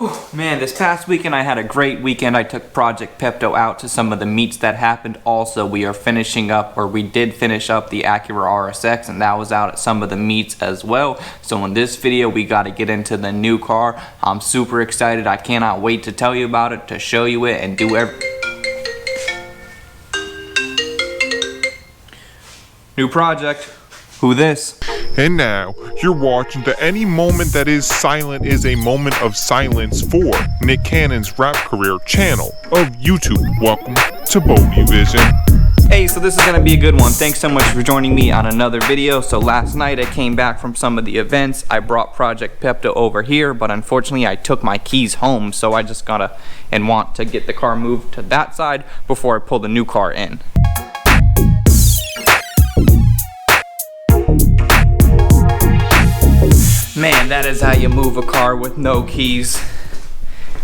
Man, this past weekend I had a great weekend. I took Project Pepto out to some of the meets that happened. Also, we are finishing up, or we did finish up the Acura RSX, and that was out at some of the meets as well. So in this video, we got to get into the new car. I'm super excited. I cannot wait to tell you about it, to show you it, and do everything. New project. Who this? And now, you're watching the Any Moment That Is Silent Is a Moment of Silence for Nick Cannon's rap career channel of YouTube. Welcome to BodeVision. Hey, so this is going to be a good one. Thanks so much for joining me on another video. So last night I came back from some of the events. I brought Project Pepto over here, but unfortunately I took my keys home. So I just gotta and want to get the car moved to that side before I pull the new car in. Man, that is how you move a car with no keys.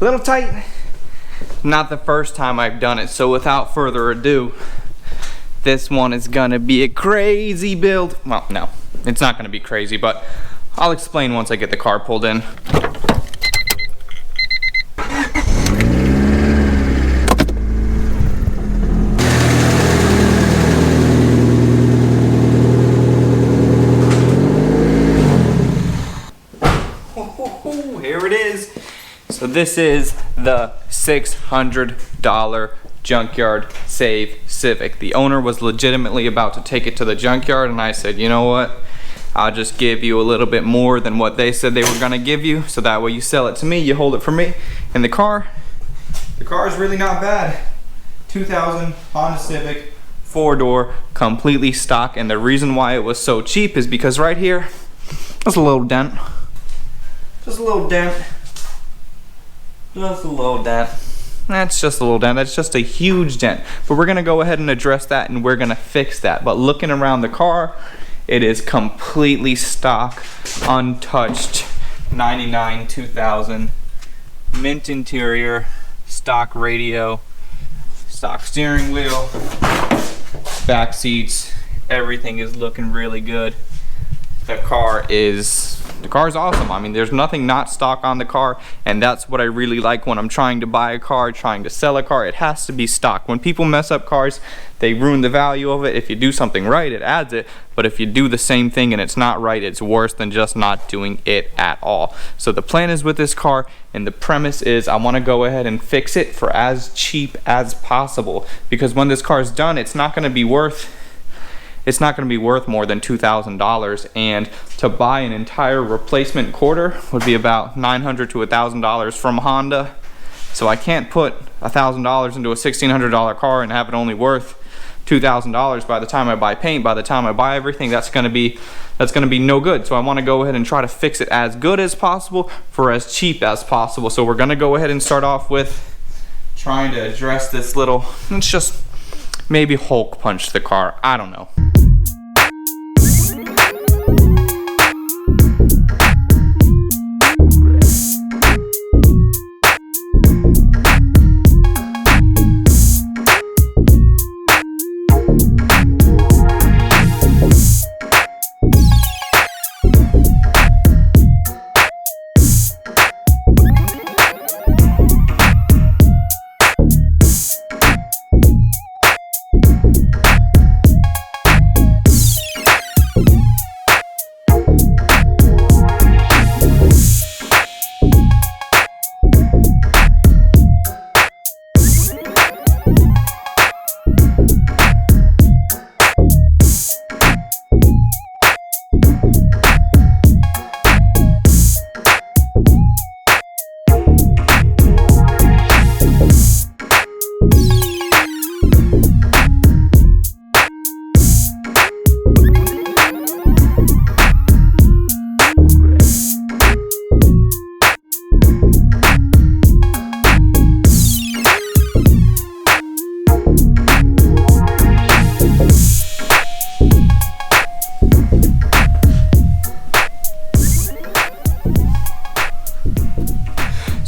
A little tight. Not the first time I've done it, so without further ado, this one is gonna be a crazy build. Well, no, it's not gonna be crazy, but I'll explain once I get the car pulled in. Here it is. So this is the $600 Junkyard Save Civic. The owner was legitimately about to take it to the junkyard, and I said, you know what? I'll just give you a little bit more than what they said they were gonna give you, so that way you sell it to me, you hold it for me. And the car is really not bad. 2000 Honda Civic, 4-door, completely stock. And the reason why it was so cheap is because right here, there's a little dent. Just a little dent. Just a little dent. That's just a little dent. That's just a huge dent. But we're gonna go ahead and address that, and we're gonna fix that. But looking around the car, it is completely stock, untouched, 99 2000, mint interior, stock radio, stock steering wheel, back seats. Everything is looking really good. The car is awesome. I mean, there's nothing not stock on the car, and that's what I really like when I'm trying to buy a car, trying to sell a car. It has to be stock. When people mess up cars, they ruin the value of it. If you do something right, it adds it, but if you do the same thing and it's not right, it's worse than just not doing it at all. So the plan is with this car, and the premise is I want to go ahead and fix it for as cheap as possible, because when this car is done, it's not going to be worth more than $2,000, and to buy an entire replacement quarter would be about $900 to $1,000 from Honda. So I can't put $1,000 into a $1,600 car and have it only worth $2,000 by the time I buy paint, by the time I buy everything. That's gonna be no good. So I want to go ahead and try to fix it as good as possible for as cheap as possible. So we're gonna go ahead and start off with trying to address this little, let's just maybe Hulk punch the car, I don't know.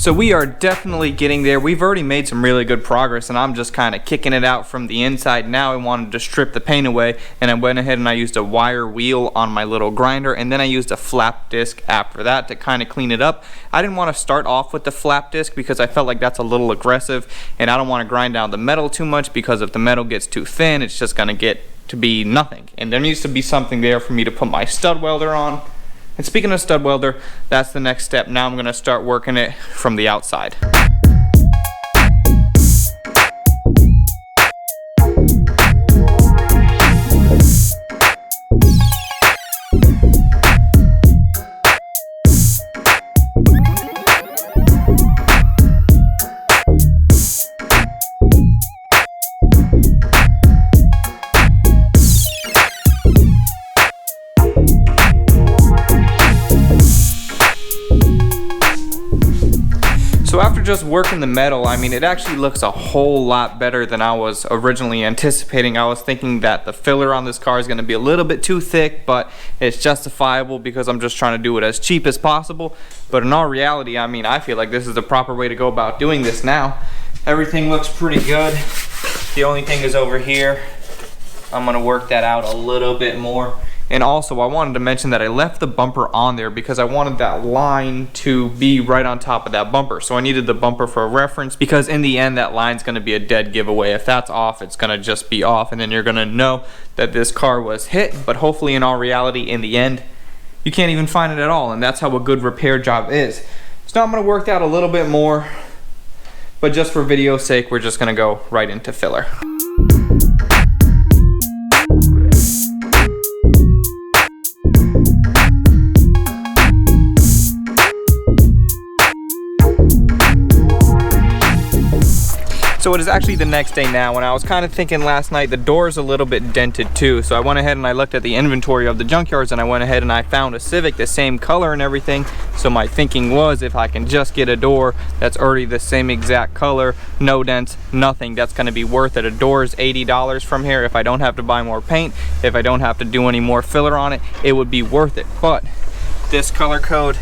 So we are definitely getting there. We've already made some really good progress, and I'm just kind of kicking it out from the inside. Now I wanted to strip the paint away, and I went ahead and I used a wire wheel on my little grinder, and then I used a flap disc after that to kind of clean it up. I didn't want to start off with the flap disc because I felt like that's a little aggressive, and I don't want to grind down the metal too much, because if the metal gets too thin, it's just going to get to be nothing. And there needs to be something there for me to put my stud welder on. And speaking of stud welder, that's the next step. Now I'm going to start working it from the outside. So after just working the metal, I mean, it actually looks a whole lot better than I was originally anticipating. I was thinking that the filler on this car is going to be a little bit too thick, but it's justifiable because I'm just trying to do it as cheap as possible. But in all reality, I mean, I feel like this is the proper way to go about doing this now. Everything looks pretty good. The only thing is over here. I'm going to work that out a little bit more. And also, I wanted to mention that I left the bumper on there because I wanted that line to be right on top of that bumper. So I needed the bumper for a reference, because in the end, that line's going to be a dead giveaway. If that's off, it's going to just be off, and then you're going to know that this car was hit. But hopefully, in all reality, in the end, you can't even find it at all. And that's how a good repair job is. So now I'm going to work that a little bit more. But just for video's sake, we're just going to go right into filler. So it is actually the next day now, and I was kind of thinking last night the door's a little bit dented too. So I went ahead and I looked at the inventory of the junkyards, and I went ahead and I found a Civic the same color and everything. So my thinking was, if I can just get a door that's already the same exact color, no dents, nothing, that's going to be worth it. A door is $80 from here. If I don't have to buy more paint, if I don't have to do any more filler on it, it would be worth it. But this color code,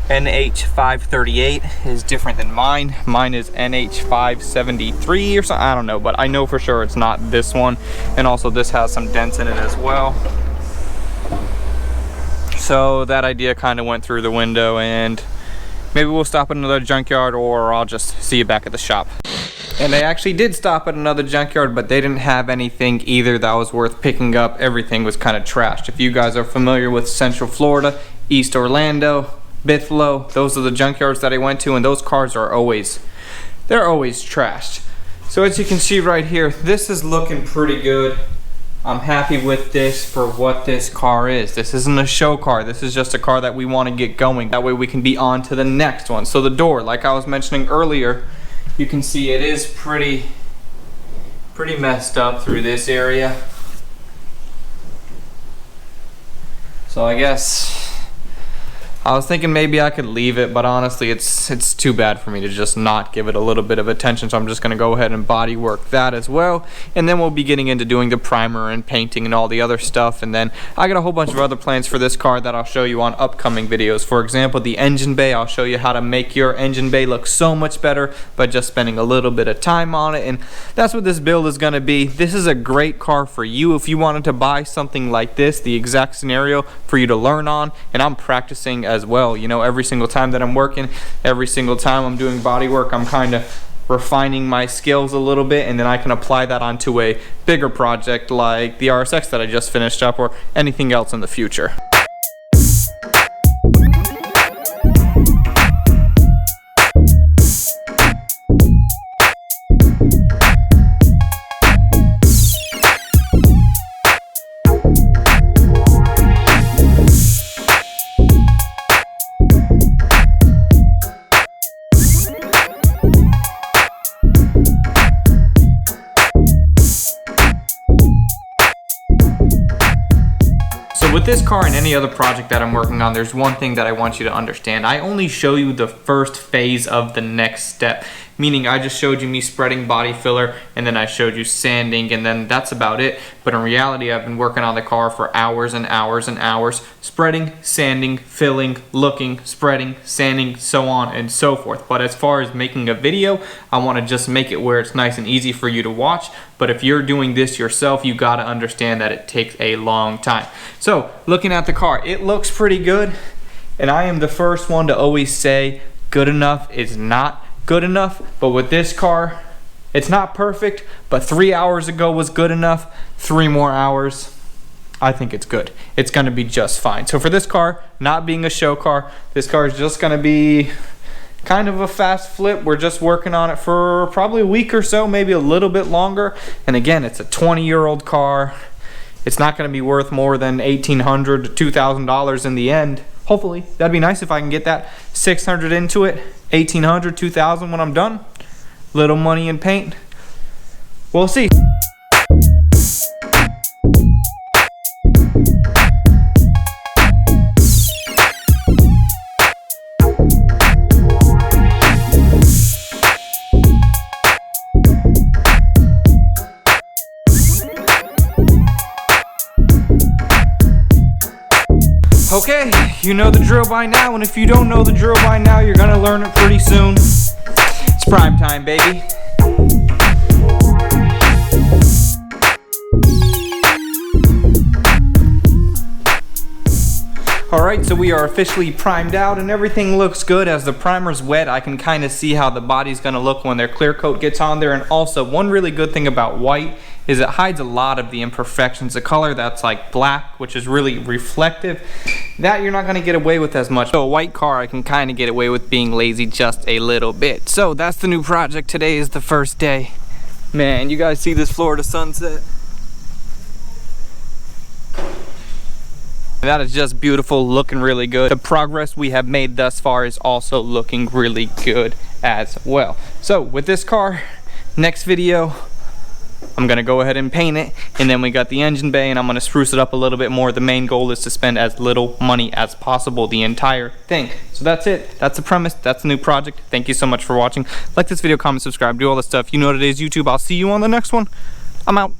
NH538, is different than mine. Mine is NH573 or something, I don't know, but I know for sure it's not this one. And also this has some dents in it as well. So that idea kind of went through the window, and maybe we'll stop at another junkyard, or I'll just see you back at the shop. And they actually did stop at another junkyard, but they didn't have anything either that was worth picking up. Everything was kind of trashed. If you guys are familiar with Central Florida, East Orlando, Bithlo, those are the junkyards that I went to, and those cars are always trashed. So as you can see right here, this is looking pretty good. I'm happy with this for what this car is. This isn't a show car. This is just a car that we want to get going. That way we can be on to the next one. So the door, like I was mentioning earlier, you can see it is pretty messed up through this area. So I guess I was thinking maybe I could leave it, but honestly it's too bad for me to just not give it a little bit of attention, so I'm just going to go ahead and body work that as well. And then we'll be getting into doing the primer and painting and all the other stuff. And then I got a whole bunch of other plans for this car that I'll show you on upcoming videos. For example, the engine bay. I'll show you how to make your engine bay look so much better by just spending a little bit of time on it. And that's what this build is going to be. This is a great car for you if you wanted to buy something like this, the exact scenario for you to learn on. And I'm practicing as well. You know, every single time that I'm working, every single time I'm doing body work, I'm kind of refining my skills a little bit, and then I can apply that onto a bigger project like the RSX that I just finished up, or anything else in the future. With this car and any other project that I'm working on, there's one thing that I want you to understand. I only show you the first phase of the next step, meaning I just showed you me spreading body filler, and then I showed you sanding, and then that's about it. but in reality I've been working on the car for hours and hours and hours, spreading, sanding, filling, looking, spreading, sanding, so on and so forth. But as far as making a video, I want to just make it where it's nice and easy for you to watch. But if you're doing this yourself, you got to understand that it takes a long time. So looking at the car, it looks pretty good, and I am the first one to always say good enough is not good enough. But with this car, it's not perfect, but 3 hours ago was good enough. 3 more hours, I think it's good. It's gonna be just fine. So for this car, not being a show car, this car is just gonna be kind of a fast flip. We're just working on it for probably a week or so, maybe a little bit longer. And again, it's a 20-year-old car. It's not gonna be worth more than $1,800 to $2,000 in the end. Hopefully, that'd be nice if I can get that 600 into it, 1,800, 2,000 when I'm done. Little money in paint. We'll see. Okay, you know the drill by now, and if you don't know the drill by now, you're gonna learn it pretty soon. It's prime time, baby. Alright, so we are officially primed out and everything looks good. As the primer's wet, I can kind of see how the body's gonna look when their clear coat gets on there. And also, one really good thing about white is it hides a lot of the imperfections. A color that's like black, which is really reflective, that you're not gonna get away with as much. So a white car, I can kind of get away with being lazy just a little bit. So that's the new project. Today is the first day. Man, you guys see this Florida sunset? That is just beautiful, looking really good. The progress we have made thus far is also looking really good as well. So with this car, next video, I'm gonna go ahead and paint it, and then we got the engine bay and I'm gonna spruce it up a little bit more. The main goal is to spend as little money as possible, the entire thing. So that's it, that's the premise, that's the new project. Thank you so much for watching. Like this video, comment, subscribe, do all the stuff. You know what it is, YouTube. I'll see you on the next one. I'm out.